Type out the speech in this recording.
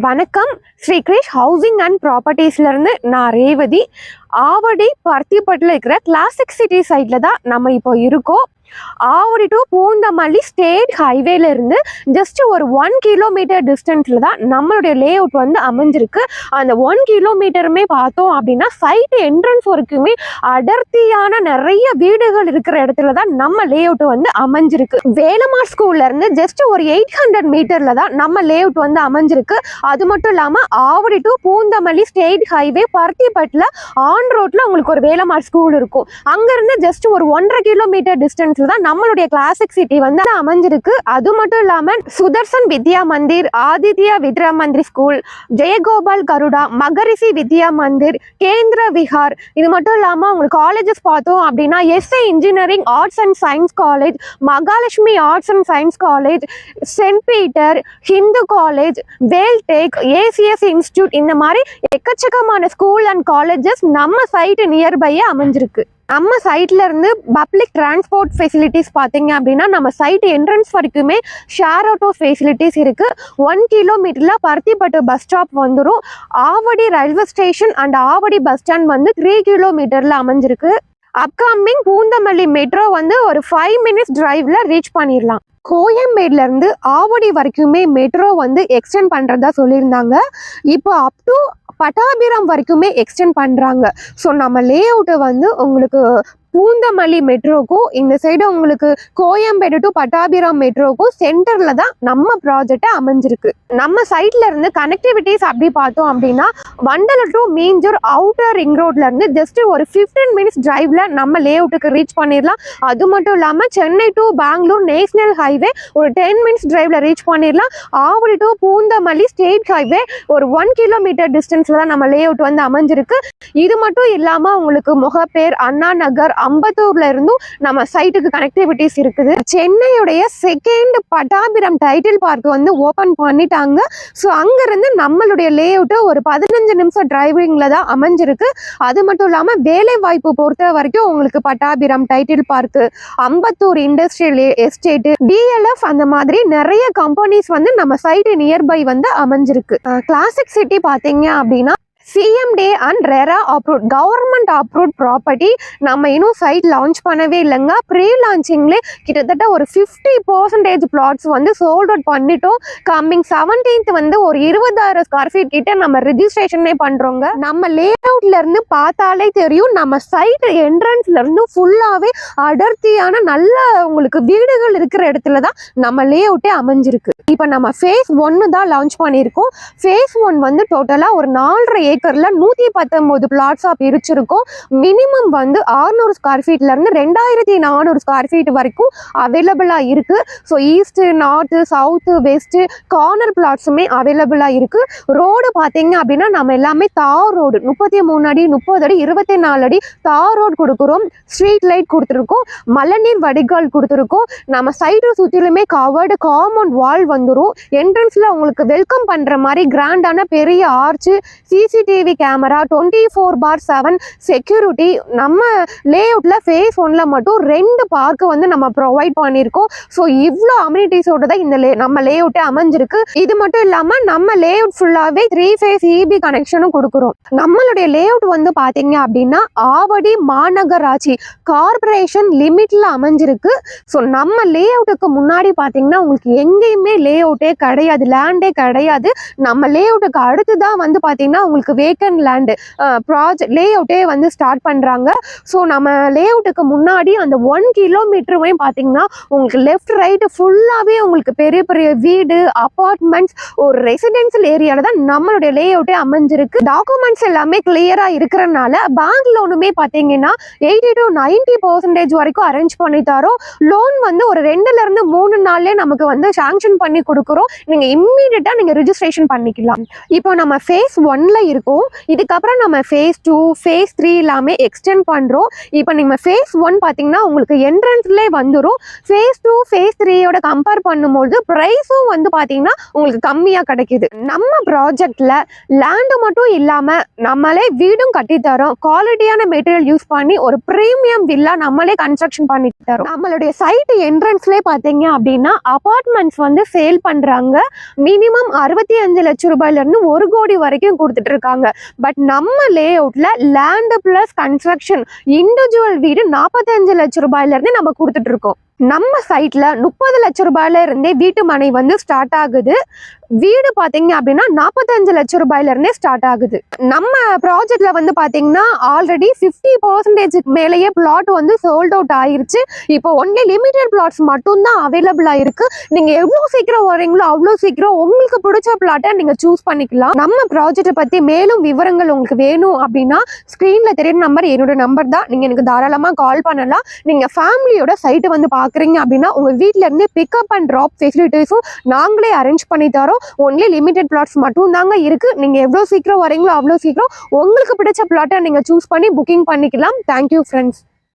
வணக்கம். Sri Girish housing and ப்ராப்பர்ட்டிஸ்ல இருந்து நான் ரேவதி. ஆவடி பருத்திப்பட்டில் இருக்கிற கிளாசிக் சிட்டி சைட்ல தான் நம்ம இப்போ இருக்கோம். ஆவடி டு பூந்தமல்லி ஸ்டேட் ஹைவேல இருந்து ஜஸ்ட் ஒரு 1 கிலோமீட்டர் டிஸ்டன்ஸ்ல தான் நம்மளுடைய லே அவுட் வந்து அமைஞ்சிருக்கு. அந்த 1 கிலோமீட்டருமே பார்த்தோம் அப்படின்னா சைட் என்ட்ரன்ஸ் வரைக்குமே அடர்த்தியான நிறைய வீடுகள் இருக்கிற இடத்துல தான் நம்ம லே அவுட் வந்து அமைஞ்சிருக்கு. வேலம்மாள் ஸ்கூல்ல இருந்து ஜஸ்ட் ஒரு 800 மீட்டர்ல தான் நம்ம லே அவுட் வந்து அமைஞ்சிருக்கு. அது மட்டும் இல்லாம Avadi to Poonamallee state highway பருத்திப்பட்டில் ஆன் ரோட்ல உங்களுக்கு ஒரு வேலம்மாள் ஸ்கூல் இருக்கும். அங்க இருந்து ஜஸ்ட் ஒரு 1.5 கிலோமீட்டர் டிஸ்டன்ஸ் தான் நம்மளுடைய கிளாசிக் சிட்டி வந்து அமைஞ்சிருக்கு. அது மட்டும் இல்லாம சுதர்சன் வித்யா மந்திர், ஆதித்யா வித்யா மந்திர் ஸ்கூல், ஜெயகோபால் கருடா, மகரிஷி வித்யா மந்திர், கேந்திர விஹார், இது மட்டும் இல்லாம உங்களுக்கு காலேஜஸ் பார்த்தோம் அப்படின்னா SA engineering arts and science college, Mahalakshmi arts and science college, saint Peter, Hindu college, Veltech, ACS institute, இந்த மாதிரி எக்கச்சக்கமான ஸ்கூல் அண்ட் காலேஜஸ் நம்ம சைட் நியர்பையே அமைஞ்சிருக்கு. நம்ம சைட்ல இருந்து பப்ளிக் டிரான்ஸ்போர்ட் ஃபெசிலிட்டிஸ் பார்த்தீங்க அப்படின்னா நம்ம சைட் என்ட்ரன்ஸ் வரைக்குமே ஷேர் ஆட்டோ ஃபெசிலிட்டிஸ் இருக்கு. 1 கிலோமீட்டர்ல பருத்திப்பட்டு பஸ் ஸ்டாப் வந்துடும். Avadi railway station and Avadi bus stand வந்து 3 கிலோமீட்டர்ல அமைஞ்சிருக்கு. அப்கமிங் பூந்தமல்லி மெட்ரோ வந்து ஒரு 5 மினிட்ஸ் டிரைவ்ல ரீச் பண்ணிடலாம். கோயம்பேடுல இருந்து ஆவடி வரைக்குமே மெட்ரோ வந்து எக்ஸ்டெண்ட் பண்றதா சொல்லியிருந்தாங்க. இப்போ அப் டு பட்டாபிராம் வரைக்குமே எக்ஸ்டெண்ட் பண்றாங்க. ஸோ நம்ம லே அவுட்டை வந்து உங்களுக்கு பூந்தமல்லி மெட்ரோக்கும் இந்த சைடு உங்களுக்கு கோயம்பேடு டு பட்டாபிராம் மெட்ரோக்கும் சென்டர்ல தான் நம்ம ப்ராஜெக்ட் அமைஞ்சிருக்கு. நம்ம சைட்ல இருந்து கனெக்டிவிட்டிஸ் அப்படி பார்த்தோம் அப்படின்னா Vandalur to Minjur outer ring ரோட்ல இருந்து ஜஸ்ட் ஒரு 15 மினிட்ஸ் டிரைவ்ல நம்ம லே அவுட்டுக்கு ரீச் பண்ணிடலாம். அது மட்டும் இல்லாம Chennai to Bangalore national highway ஒரு 10 மினிட்ஸ் டிரைவ்ல ரீச் பண்ணிடலாம். Avadi to Poonamallee state highway ஒரு 1 கிலோமீட்டர் டிஸ்டன்ஸ்ல தான் நம்ம லே அவுட் வந்து அமைஞ்சிருக்கு. இது மட்டும் இல்லாம உங்களுக்கு முகப்பேர், அண்ணா நகர், அம்பத்தூர்ல இருந்தும் நம்ம சைட்டுக்கு கனெக்டிவிட்டிஸ் இருக்குது. சென்னையுடைய செகண்ட் பட்டாபிராம் டைட்டில் பார்க் வந்து ஓபன் பண்ணிட்டாங்க. ஸோ அங்கிருந்து நம்மளுடைய லே அவுட் ஒரு 15 நிமிஷம் டிரைவிங்ல தான் அமைஞ்சிருக்கு. அது மட்டும் இல்லாம வேலை வாய்ப்பு பொறுத்த வரைக்கும் உங்களுக்கு Pattabiram title park, Ambattur industrial estate, DLF, அந்த மாதிரி நிறைய கம்பெனிஸ் வந்து நம்ம சைட்டு நியர்பை வந்து அமைஞ்சிருக்கு. கிளாசிக் சிட்டி பாத்தீங்க அப்படின்னா CMD and RERA approved government approved property. நம்ம இன்னும் சைட் லான்ச் பண்ணவே இல்லைங்க. ப்ரீ லான்ச்சிங்லேயே கிட்டத்தட்ட ஒரு 50% பிளாட்ஸ் வந்து சோல்ட் அவுட் பண்ணிட்டோம். கம்மிங் 17th வந்து ஒரு 20,000 ஸ்கொயர் ஃபீட் கிட்ட நம்ம ரெஜிஸ்ட்ரேஷனே பண்றோங்க. நம்ம லே அவுட்ல இருந்து பார்த்தாலே தெரியும் நம்ம சைட் என்ட்ரன்ஸ்ல இருந்து ஃபுல்லாவே அடர்த்தியான நல்ல உங்களுக்கு வீடுகள் இருக்கிற இடத்துல தான் நம்ம லே அவுட்டே அமைஞ்சிருக்கு. இப்போ நம்ம ஃபேஸ் 1 தான் லான்ச் பண்ணியிருக்கோம். ஃபேஸ் 1 வந்து டோட்டலாக ஒரு 4.5 ஏக்கர்ல 119 பிளாட்ஸாக பிரிச்சிருக்கோம். மினிமம் வந்து 600 ஸ்கொயர் ஃபீட்ல இருந்து 2400 ஸ்கொயர் ஃபீட் வரைக்கும் அவைலபிளாக இருக்கு. So east, north, south, west corner பிளாட்ஸுமே அவைலபிளாக இருக்கு. ரோடு பார்த்தீங்க அப்படின்னா நம்ம எல்லாமே தார் ரோடு 33 அடி, 30 அடி, 24 அடி தார் ரோடு கொடுக்குறோம். ஸ்ட்ரீட் லைட் கொடுத்துருக்கோம், மழைநீர் வடிகால் கொடுத்துருக்கோம். நம்ம சைடு சுற்றிலுமே கவர்டு காம்பவுண்ட் வால் வந்துடும். என்ட்ரன்ஸ்ல உங்களுக்கு வெல்கம் பண்ற மாதிரி கிராண்டான பெரிய ஆர்ச், சிசிடிவி கேமரா, 24/7 செக்யூரிட்டி. நம்ம லே அவுட்ல ஃபேஸ் 1ல மட்டும் 2 பார்க் வந்து நம்ம ப்ரொவைட் பண்ணியிருக்கோம். ஸோ இவ்வளோ அம்யூனிட்டிஸோட தான் இந்த நம்ம லே அவுட்டே அமைஞ்சிருக்கு. இது மட்டும் இல்லாம நம்ம லே அவுட் ஃபுல்லாவே 3 ஃபேஸ் EB கனெக்ஷனும் கொடுக்குறோம். நம்மளுடைய லே அவுட் வந்து பாத்தீங்க அப்படின்னா ஆவடி மாநகராட்சி கார்பரேஷன் லிமிட்ல அமைஞ்சிருக்கு. ஸோ நம்ம லே அவுட்டுக்கு முன்னாடி பாத்தீங்கன்னா உங்களுக்கு எங்கேயுமே லே அவுட்டே கிடையாது, லேண்டே கிடையாது. நம்ம லே அவுட்டுக்கு அடுத்து தான் வந்து பாத்தீங்கன்னா உங்களுக்கு வேக்கன்ட் லேண்டு ப்ராஜெக்ட் லே அவுட்டே வந்து ஸ்டார்ட் பண்றாங்க. ஸோ நம்ம லே அவுட்டுக்கு முன்னாடி அந்த 1 கிலோமீட்டருமே பாத்தீங்கன்னா உங்களுக்கு லெஃப்ட் ரைட் ஃபுல்லாவே உங்களுக்கு பெரிய பெரிய வீடு, அபார்ட்மெண்ட்ஸ், ஒரு ரெசிடென்சியல் ஏரியால தான் நம்மளுடைய லே அவுட்டே அமைஞ்சிருக்கு. டாக்குமெண்ட்ஸ் எல்லாமே கிளியரா இருக்கிறதுனால பேங்க் லோனுமே பாத்தீங்கன்னா 80 to 90% வரைக்கும் அரேஞ்ச் பண்ணி தரோம். லோன் வந்து ஒரு 2ல இருந்து 3 நாள்லயே நமக்கு வந்து சாங்ஷன் பண்ணி கொடுக்குறோம். நீங்க இம்மீடியட்டா நீங்க ரெஜிஸ்ட்ரேஷன் பண்ணிக்கலாம். இப்போ நம்ம ஃபேஸ் 1ல இருக்கும். இதுக்கப்புறம் நம்ம ஃபேஸ் 2 ஃபேஸ் 3 எல்லாமே எக்ஸ்டெண்ட் பண்ணுறோம். இப்போ நீங்கள் ஃபேஸ் 1 பார்த்தீங்கன்னா உங்களுக்கு என்ட்ரன்ஸ்லேயே வந்துடும். ஃபேஸ் 2 ஃபேஸ் 3யோட கம்பேர் பண்ணும்போது ப்ரைஸும் வந்து பார்த்தீங்கன்னா உங்களுக்கு கம்மியாக கிடைக்குது. நம்ம ப்ராஜெக்டில் லேண்டு மட்டும் இல்லாமல் நம்மளே வீடும் கட்டித்தரோம். குவாலிட்டியான மெட்டீரியல் யூஸ் பண்ணி ஒரு ப்ரீமியம் வில்லா நம்மளே கன்ஸ்ட்ரக்ஷன் பண்ணி தரோம். நம்மளுடைய சைட் என்ட்ரன்ஸ்லேயே பார்த்தீங்க அப்படின்னா அபார்ட்மெண்ட்ஸ் வந்து சேல் பண்ணுறாங்க. மினிமம் 65 லட்சம் ரூபாயிலிருந்து 1 கோடி வரைக்கும் கொடுத்துட்டு இருக்காங்க. பட் நம்ம லே அவுட்ல லேண்ட் பிளஸ் கன்ஸ்ட்ரக்ஷன் இண்டிவிஜுவல் வீடு 45 லட்சம் ரூபாயிலிருந்து நம்ம கொடுத்துட்டு இருக்கோம். நம்ம சைட்ல 30 லட்சம் ரூபாயில இருந்தே வீட்டு மனை வந்து ஸ்டார்ட் ஆகுது. வீடு பாத்தீங்க அப்படின்னா 45 லட்சம் ரூபாயில இருந்தே ஸ்டார்ட் ஆகுது. நம்ம ப்ராஜெக்ட்ல வந்து பாத்தீங்கன்னா ஆல்ரெடி 50% மேலேயே பிளாட் வந்து சோல்ட் அவுட் ஆயிருச்சு. இப்போ ஒன்லி லிமிடெட் பிளாட்ஸ் மட்டும் தான் அவைலபிளா இருக்கு. நீங்க எவ்வளவு சீக்கிரம் வரீங்களோ அவ்வளவு சீக்கிரம் உங்களுக்கு பிடிச்ச பிளாட்டை நீங்க சூஸ் பண்ணிக்கலாம். நம்ம ப்ராஜெக்டை பத்தி மேலும் விவரங்கள் உங்களுக்கு வேணும் அப்படின்னா ஸ்கிரீன்ல தெரியுற நம்பர் என்னோட நம்பர் தான். நீங்க எனக்கு தாராளமா கால் பண்ணலாம். நீங்க ஃபேமிலியோட சைட்டை வந்து பாக்குறீங்க அப்படின்னா உங்க வீட்ல இருந்து பிக்கப் அண்ட் டிராப் ஃபெசிலிட்டிஸும் நாங்களே அரேஞ்ச் பண்ணி தரோம். ஒன்லி லிமிடெட் பிளாட்ஸ் மட்டும் தாங்க இருக்கு. நீங்க எவ்வளவு சீக்கிரம் வரீங்களோ அவ்வளவு சீக்கிரம் உங்களுக்கு பிடிச்ச பிளாட்டை நீங்க சூஸ் பண்ணி புக்கிங் பண்ணிக்கலாம். Thank you friends.